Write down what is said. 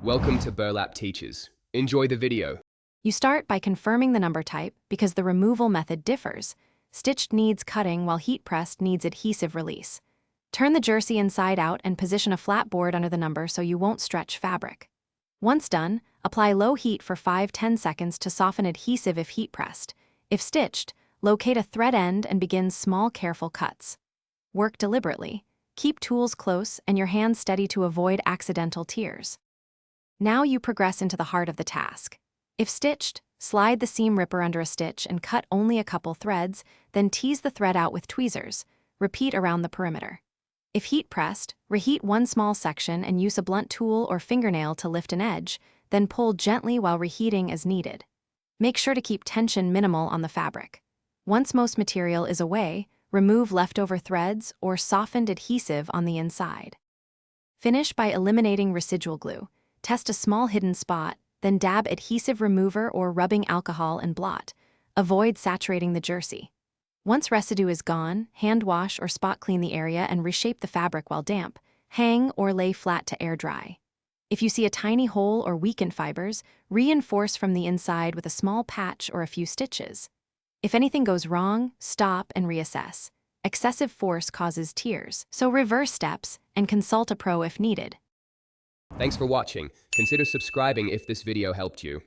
Welcome to Burlap Teachers. Enjoy the video. You start by confirming the number type because the removal method differs. Stitched needs cutting while heat pressed needs adhesive release. Turn the jersey inside out and position a flat board under the number so you won't stretch fabric. Once done, apply low heat for 5–10 seconds to soften adhesive if heat pressed. If stitched, locate a thread end and begin small, careful cuts. Work deliberately. Keep tools close and your hands steady to avoid accidental tears. Now you progress into the heart of the task. If stitched, slide the seam ripper under a stitch and cut only a couple threads, then tease the thread out with tweezers. Repeat around the perimeter. If heat pressed, reheat one small section and use a blunt tool or fingernail to lift an edge, then pull gently while reheating as needed. Make sure to keep tension minimal on the fabric. Once most material is away, remove leftover threads or softened adhesive on the inside. Finish by eliminating residual glue. Test a small hidden spot, then dab adhesive remover or rubbing alcohol and blot. Avoid saturating the jersey. Once residue is gone, hand wash or spot clean the area and reshape the fabric while damp. Hang or lay flat to air dry. If you see a tiny hole or weakened fibers, reinforce from the inside with a small patch or a few stitches. If anything goes wrong, stop and reassess. Excessive force causes tears, so reverse steps and consult a pro if needed. Thanks for watching. Consider subscribing if this video helped you.